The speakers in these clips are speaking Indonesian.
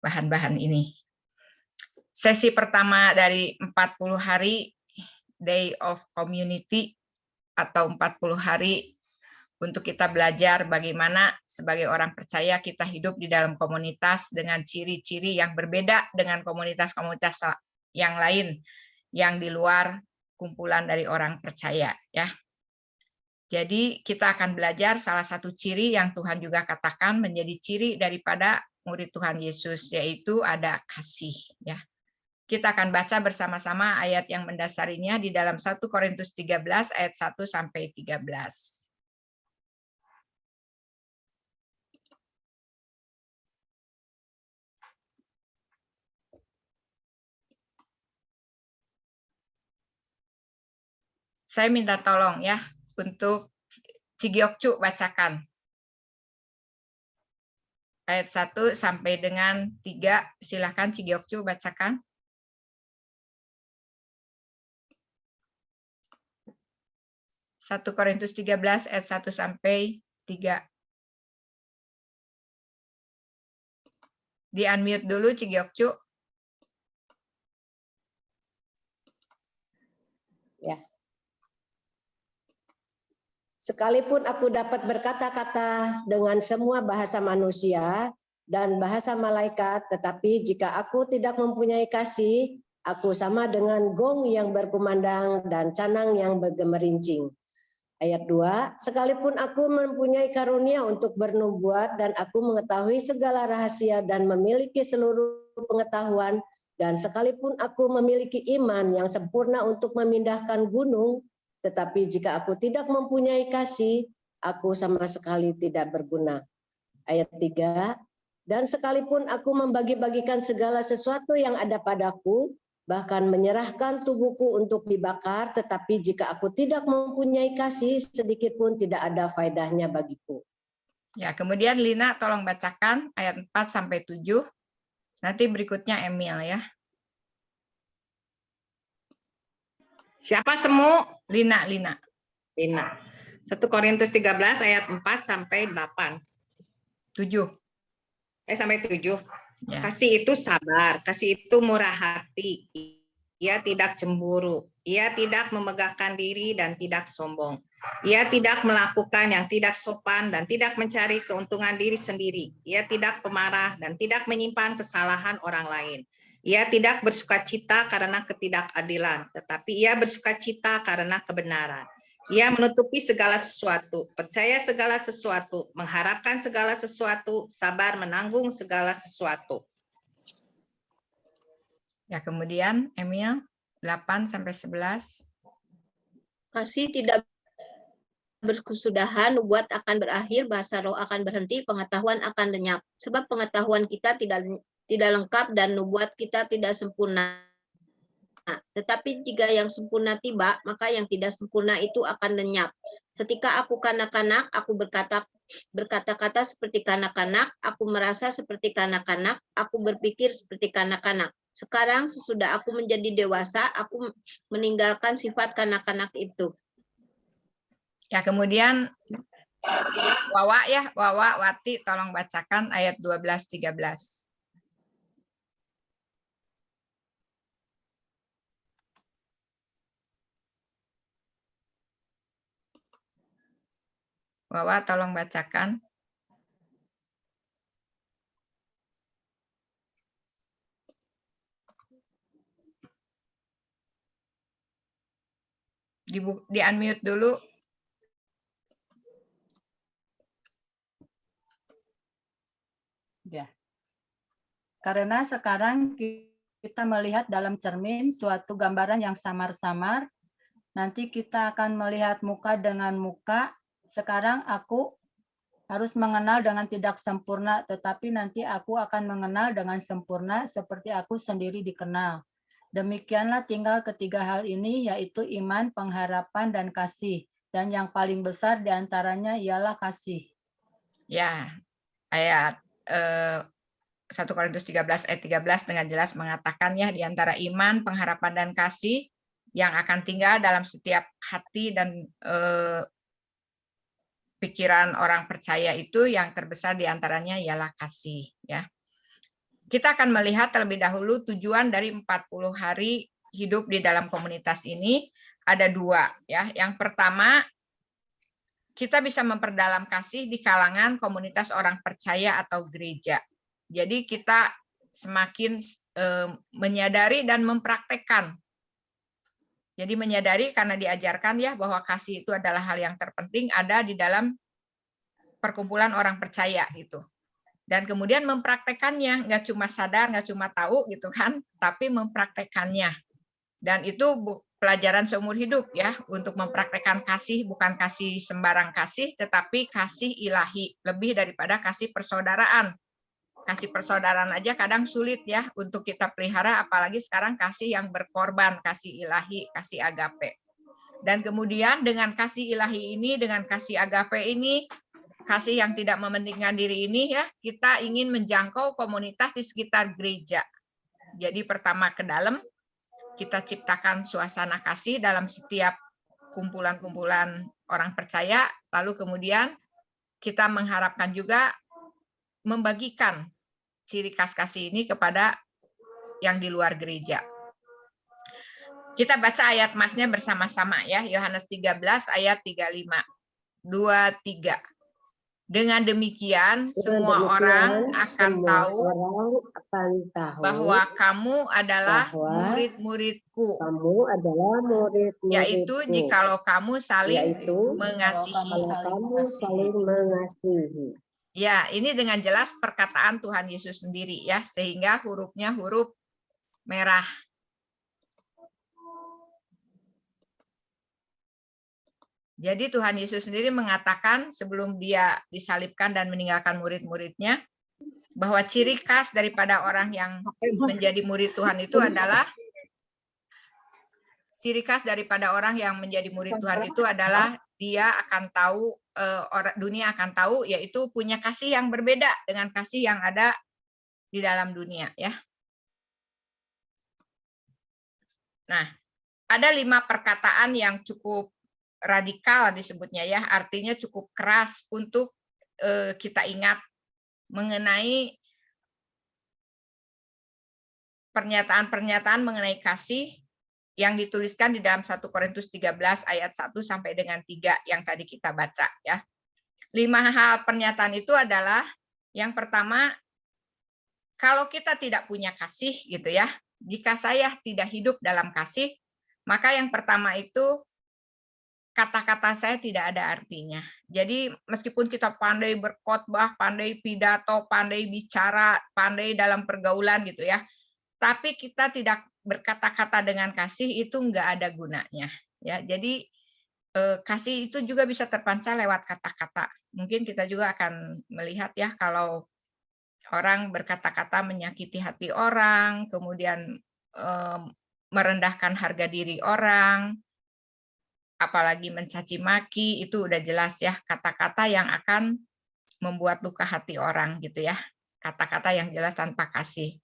bahan-bahan ini. Sesi pertama dari 40 hari Day of Community atau 40 hari untuk kita belajar bagaimana sebagai orang percaya kita hidup di dalam komunitas dengan ciri-ciri yang berbeda dengan komunitas-komunitas yang lain yang di luar kumpulan dari orang percaya, ya. Jadi kita akan belajar salah satu ciri yang Tuhan juga katakan menjadi ciri daripada murid Tuhan Yesus, yaitu ada kasih, ya. Kita akan baca bersama-sama ayat yang mendasarinya di dalam 1 Korintus 13 ayat 1 sampai 13. Saya minta tolong ya untuk Cigiokcu bacakan. Ayat 1 sampai dengan 3, silakan Cigiokcu bacakan. Satu Korintus 13 ayat 1 sampai 3. Di unmute dulu Cigiokcu. Ya. Sekalipun aku dapat berkata-kata dengan semua bahasa manusia dan bahasa malaikat, tetapi jika aku tidak mempunyai kasih, aku sama dengan gong yang berkumandang dan canang yang bergemerincing. Ayat 2, sekalipun aku mempunyai karunia untuk bernubuat dan aku mengetahui segala rahasia dan memiliki seluruh pengetahuan, dan sekalipun aku memiliki iman yang sempurna untuk memindahkan gunung, tetapi jika aku tidak mempunyai kasih, aku sama sekali tidak berguna. Ayat 3, dan sekalipun aku membagi-bagikan segala sesuatu yang ada padaku, bahkan menyerahkan tubuhku untuk dibakar, tetapi jika aku tidak mempunyai kasih, sedikit pun tidak ada faedahnya bagiku. Ya, kemudian Lina tolong bacakan ayat 4 sampai 7. Nanti berikutnya Emil ya. Siapa semu? Lina. 1 Korintus 13 ayat 4 sampai 8. 7. Sampai 7. Ya. Kasih itu sabar, kasih itu murah hati. Ia tidak cemburu, ia tidak memegahkan diri dan tidak sombong. Ia tidak melakukan yang tidak sopan dan tidak mencari keuntungan diri sendiri. Ia tidak pemarah dan tidak menyimpan kesalahan orang lain. Ia tidak bersukacita karena ketidakadilan, tetapi ia bersukacita karena kebenaran. Ia menutupi segala sesuatu, percaya segala sesuatu, mengharapkan segala sesuatu, sabar menanggung segala sesuatu. Ya, kemudian Emil 8 sampai 11. Kasih tidak berkesudahan, nubuat akan berakhir, bahasa roh akan berhenti, pengetahuan akan lenyap. Sebab pengetahuan kita tidak lengkap dan nubuat kita tidak sempurna. Tetapi jika yang sempurna tiba, maka yang tidak sempurna itu akan lenyap. Ketika aku kanak-kanak, aku berkata-kata seperti kanak-kanak, aku merasa seperti kanak-kanak, aku berpikir seperti kanak-kanak. Sekarang sesudah aku menjadi dewasa, aku meninggalkan sifat kanak-kanak itu. Ya, kemudian Wawa Wati tolong bacakan ayat 12-13. Wawa tolong bacakan. Di unmute dulu. Ya. Karena sekarang kita melihat dalam cermin suatu gambaran yang samar-samar, nanti kita akan melihat muka dengan muka. Sekarang aku harus mengenal dengan tidak sempurna, tetapi nanti aku akan mengenal dengan sempurna seperti aku sendiri dikenal. Demikianlah tinggal ketiga hal ini, yaitu iman, pengharapan, dan kasih. Dan yang paling besar diantaranya ialah kasih. Ya, ayat 1 Korintus 13 ayat 13 dengan jelas mengatakan ya, di antara iman, pengharapan, dan kasih yang akan tinggal dalam setiap hati dan pikiran orang percaya itu, yang terbesar diantaranya ialah kasih, ya. kita akan melihat terlebih dahulu tujuan dari 40 hari hidup di dalam komunitas ini ada 2 ya. Yang pertama, kita bisa memperdalam kasih di kalangan komunitas orang percaya atau gereja. Jadi kita semakin menyadari dan mempraktekkan. Jadi menyadari karena diajarkan ya bahwa kasih itu adalah hal yang terpenting ada di dalam perkumpulan orang percaya gitu. Dan kemudian mempraktekannya, nggak cuma sadar, nggak cuma tahu gitu kan, tapi mempraktekannya. Dan itu pelajaran seumur hidup ya, untuk mempraktekkan kasih, bukan kasih sembarang kasih, tetapi kasih ilahi, lebih daripada kasih persaudaraan. Kasih persaudaraan aja kadang sulit ya untuk kita pelihara, apalagi sekarang kasih yang berkorban, kasih ilahi, kasih agape. Dan kemudian dengan kasih ilahi ini, dengan kasih agape ini, kasih yang tidak mementingkan diri ini ya, kita ingin menjangkau komunitas di sekitar gereja. Jadi pertama ke dalam, kita ciptakan suasana kasih dalam setiap kumpulan-kumpulan orang percaya, lalu kemudian kita mengharapkan juga membagikan ciri khas kasih ini kepada yang di luar gereja. Kita baca ayat masnya bersama-sama ya, Yohanes 13 ayat 35. 2-3. Dengan demikian semua orang akan tahu bahwa kamu adalah murid-muridku. Kamu adalah murid-muridku. Yaitu jikalau kamu saling mengasihi. Kamu saling mengasihi. Ya, ini dengan jelas perkataan Tuhan Yesus sendiri ya, sehingga hurufnya huruf merah. Jadi Tuhan Yesus sendiri mengatakan sebelum dia disalibkan dan meninggalkan murid-muridnya, bahwa ciri khas daripada orang yang menjadi murid Tuhan itu adalah dia akan tahu, dunia akan tahu, yaitu punya kasih yang berbeda dengan kasih yang ada di dalam dunia ya. Nah, ada 5 perkataan yang cukup radikal disebutnya ya, artinya cukup keras untuk kita ingat mengenai pernyataan-pernyataan mengenai kasih yang dituliskan di dalam 1 Korintus 13 ayat 1 sampai dengan 3 yang tadi kita baca ya. 5 hal pernyataan itu adalah yang pertama, kalau kita tidak punya kasih gitu ya, jika saya tidak hidup dalam kasih, maka yang pertama itu kata-kata saya tidak ada artinya. Jadi meskipun kita pandai berkhotbah, pandai pidato, pandai bicara, pandai dalam pergaulan gitu ya, tapi kita tidak berkata-kata dengan kasih, itu enggak ada gunanya ya. Jadi kasih itu juga bisa terpancar lewat kata-kata. Mungkin kita juga akan melihat ya, kalau orang berkata-kata menyakiti hati orang, kemudian merendahkan harga diri orang, apalagi mencaci maki, itu udah jelas ya kata-kata yang akan membuat luka hati orang gitu ya. Kata-kata yang jelas tanpa kasih.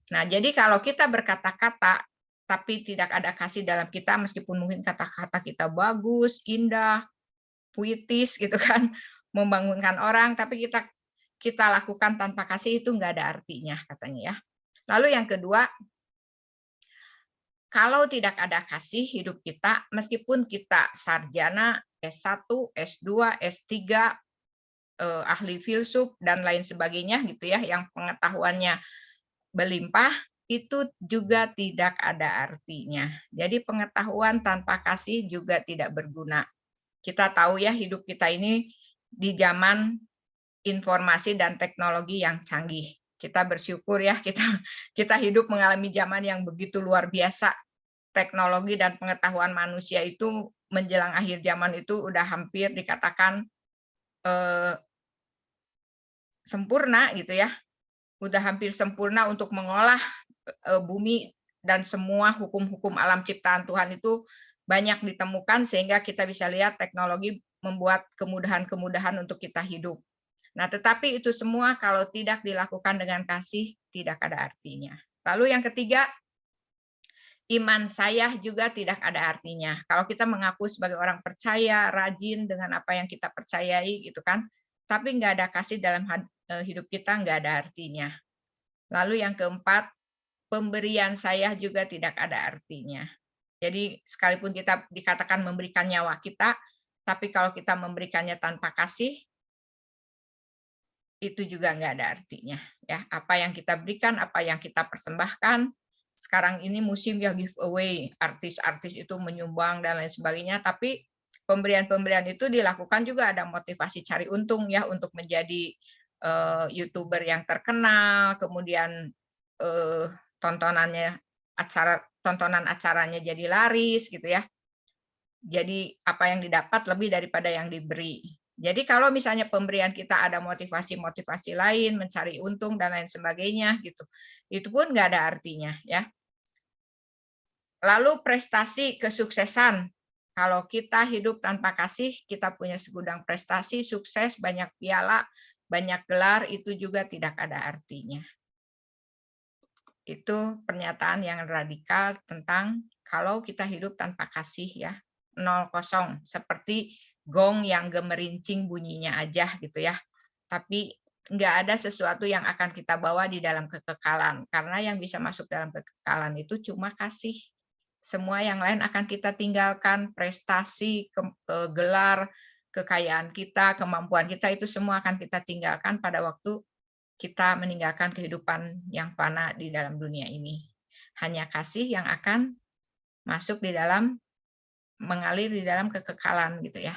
Nah, jadi kalau kita berkata-kata tapi tidak ada kasih dalam kita, meskipun mungkin kata-kata kita bagus, indah, puitis gitu kan, membangunkan orang, tapi kita lakukan tanpa kasih, itu enggak ada artinya katanya ya. Lalu yang kedua, kalau tidak ada kasih hidup kita, meskipun kita sarjana S1, S2, S3, ahli filsuf dan lain sebagainya gitu ya, yang pengetahuannya berlimpah, itu juga tidak ada artinya. Jadi pengetahuan tanpa kasih juga tidak berguna. Kita tahu ya, hidup kita ini di zaman informasi dan teknologi yang canggih. Kita bersyukur ya, kita hidup mengalami zaman yang begitu luar biasa. Teknologi dan pengetahuan manusia itu menjelang akhir zaman itu udah hampir dikatakan sempurna gitu ya. Udah hampir sempurna untuk mengolah bumi, dan semua hukum-hukum alam ciptaan Tuhan itu banyak ditemukan, sehingga kita bisa lihat teknologi membuat kemudahan-kemudahan untuk kita hidup. Nah, tetapi itu semua kalau tidak dilakukan dengan kasih, tidak ada artinya. Lalu yang ketiga, iman saya juga tidak ada artinya. Kalau kita mengaku sebagai orang percaya, rajin dengan apa yang kita percayai gitu kan, tapi nggak ada kasih dalam hidup kita, nggak ada artinya. Lalu yang keempat, pemberian saya juga tidak ada artinya. Jadi sekalipun kita dikatakan memberikan nyawa kita, tapi kalau kita memberikannya tanpa kasih, itu juga nggak ada artinya. Ya, apa yang kita berikan, apa yang kita persembahkan. Sekarang ini musim ya giveaway, artis-artis itu menyumbang dan lain sebagainya. Tapi pemberian-pemberian itu dilakukan juga ada motivasi cari untung ya untuk menjadi YouTuber yang terkenal, kemudian tontonan acaranya jadi laris gitu ya. Jadi apa yang didapat lebih daripada yang diberi. Jadi kalau misalnya pemberian kita ada motivasi-motivasi lain, mencari untung dan lain sebagainya gitu, itu pun nggak ada artinya ya. Lalu prestasi kesuksesan. Kalau kita hidup tanpa kasih, kita punya segudang prestasi, sukses, banyak piala, banyak gelar, itu juga tidak ada artinya. Itu pernyataan yang radikal tentang kalau kita hidup tanpa kasih ya. 0-0, seperti gong yang gemerincing bunyinya aja gitu ya. Tapi nggak ada sesuatu yang akan kita bawa di dalam kekekalan. Karena yang bisa masuk dalam kekekalan itu cuma kasih. Semua yang lain akan kita tinggalkan, prestasi, gelar, kekayaan kita, kemampuan kita, itu semua akan kita tinggalkan pada waktu kita meninggalkan kehidupan yang fana di dalam dunia ini. Hanya kasih yang akan masuk di dalam, mengalir di dalam kekekalan gitu ya.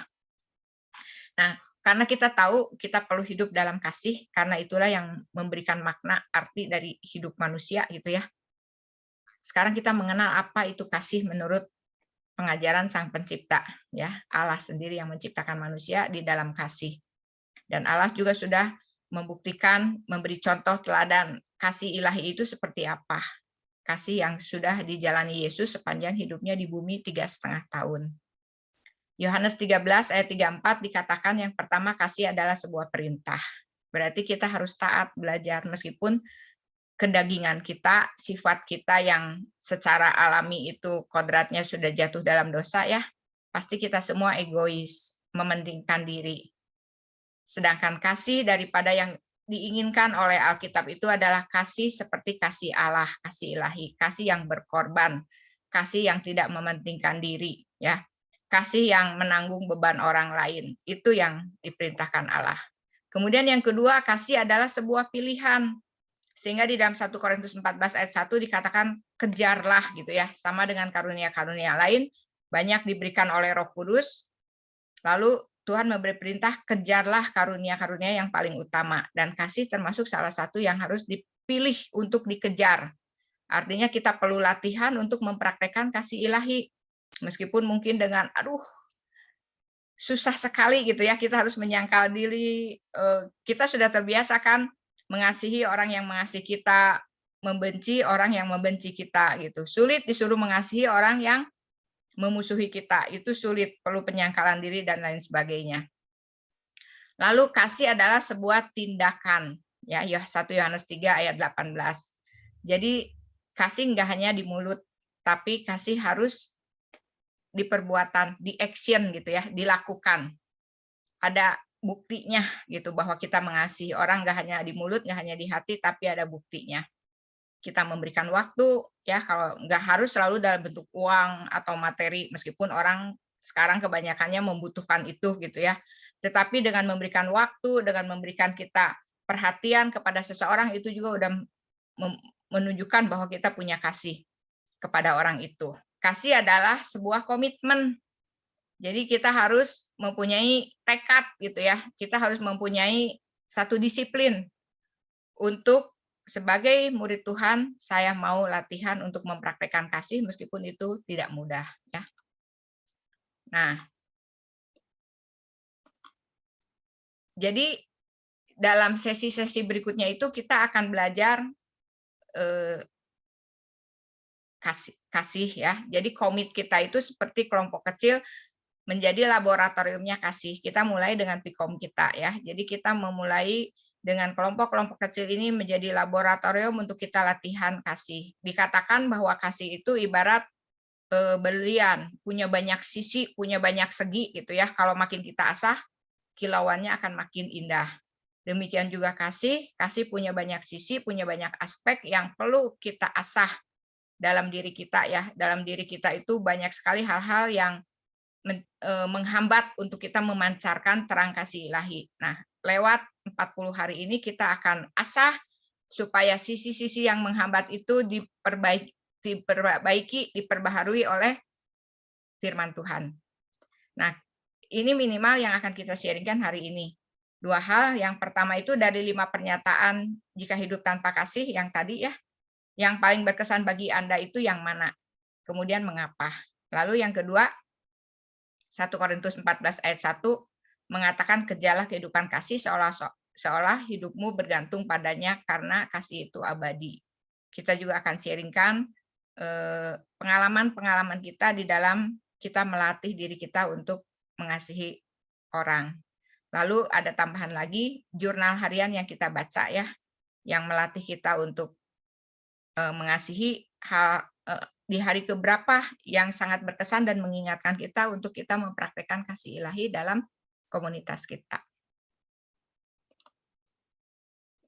Nah, karena kita tahu kita perlu hidup dalam kasih, karena itulah yang memberikan makna arti dari hidup manusia gitu ya. Sekarang kita mengenal apa itu kasih menurut pengajaran Sang Pencipta ya. Allah sendiri yang menciptakan manusia di dalam kasih. Dan Allah juga sudah membuktikan, memberi contoh teladan kasih ilahi itu seperti apa. Kasih yang sudah dijalani Yesus sepanjang hidupnya di bumi 3,5 tahun. Yohanes 13 ayat 34 dikatakan yang pertama kasih adalah sebuah perintah. Berarti kita harus taat belajar meskipun kedagingan kita, sifat kita yang secara alami itu kodratnya sudah jatuh dalam dosa ya. Pasti kita semua egois, mementingkan diri. Sedangkan kasih daripada yang diinginkan oleh Alkitab itu adalah kasih seperti kasih Allah, kasih ilahi, kasih yang berkorban, kasih yang tidak mementingkan diri, ya, kasih yang menanggung beban orang lain. Itu yang diperintahkan Allah. Kemudian yang kedua, kasih adalah sebuah pilihan. Sehingga di dalam 1 Korintus 14 ayat 1 dikatakan kejarlah gitu ya, sama dengan karunia-karunia lain banyak diberikan oleh Roh Kudus. Lalu Tuhan memberi perintah kejarlah karunia-karunia yang paling utama, dan kasih termasuk salah satu yang harus dipilih untuk dikejar. Artinya kita perlu latihan untuk mempraktekkan kasih ilahi. Meskipun mungkin dengan susah sekali gitu ya, kita harus menyangkal diri, kita sudah terbiasa kan mengasihi orang yang mengasihi kita, membenci orang yang membenci kita gitu. Sulit disuruh mengasihi orang yang memusuhi kita, itu sulit, perlu penyangkalan diri dan lain sebagainya. Lalu kasih adalah sebuah tindakan, ya 1 Yohanes 3 ayat 18. Jadi kasih enggak hanya di mulut, tapi kasih harus di perbuatan, di action gitu ya, dilakukan. Ada buktinya gitu bahwa kita mengasihi orang enggak hanya di mulut, enggak hanya di hati, tapi ada buktinya. Kita memberikan waktu ya, kalau nggak harus selalu dalam bentuk uang atau materi, meskipun orang sekarang kebanyakannya membutuhkan itu gitu ya. Tetapi dengan memberikan waktu, dengan memberikan kita perhatian kepada seseorang, itu juga udah menunjukkan bahwa kita punya kasih kepada orang itu. Kasih adalah sebuah komitmen. Jadi kita harus mempunyai tekad gitu ya. Kita harus mempunyai satu disiplin untuk sebagai murid Tuhan, saya mau latihan untuk mempraktekkan kasih meskipun itu tidak mudah. Ya. Nah, jadi dalam sesi-sesi berikutnya itu kita akan belajar kasih ya. Jadi komit kita itu seperti kelompok kecil menjadi laboratoriumnya kasih. Kita mulai dengan pikom kita ya. Jadi kita memulai dengan kelompok-kelompok kecil ini menjadi laboratorium untuk kita latihan kasih. Dikatakan bahwa kasih itu ibarat berlian, punya banyak sisi, punya banyak segi gitu ya. Kalau makin kita asah, kilauannya akan makin indah. Demikian juga kasih punya banyak sisi, punya banyak aspek yang perlu kita asah dalam diri kita ya. Dalam diri kita itu banyak sekali hal-hal yang menghambat untuk kita memancarkan terang kasih ilahi. Nah, lewat 40 hari ini kita akan asah supaya sisi-sisi yang menghambat itu diperbaiki, diperbaharui oleh firman Tuhan. Nah, ini minimal yang akan kita sharingkan hari ini. 2 hal, yang pertama itu dari 5 pernyataan jika hidup tanpa kasih yang tadi ya, yang paling berkesan bagi Anda itu yang mana? Kemudian mengapa? Lalu yang kedua, 1 Korintus 14 ayat 1 mengatakan kejarlah kehidupan kasih seolah hidupmu bergantung padanya karena kasih itu abadi. Kita juga akan sharingkan pengalaman-pengalaman kita di dalam kita melatih diri kita untuk mengasihi orang. Lalu ada tambahan lagi, jurnal harian yang kita baca ya, yang melatih kita untuk mengasihi hal di hari keberapa yang sangat berkesan dan mengingatkan kita untuk kita mempraktekkan kasih ilahi dalam komunitas kita.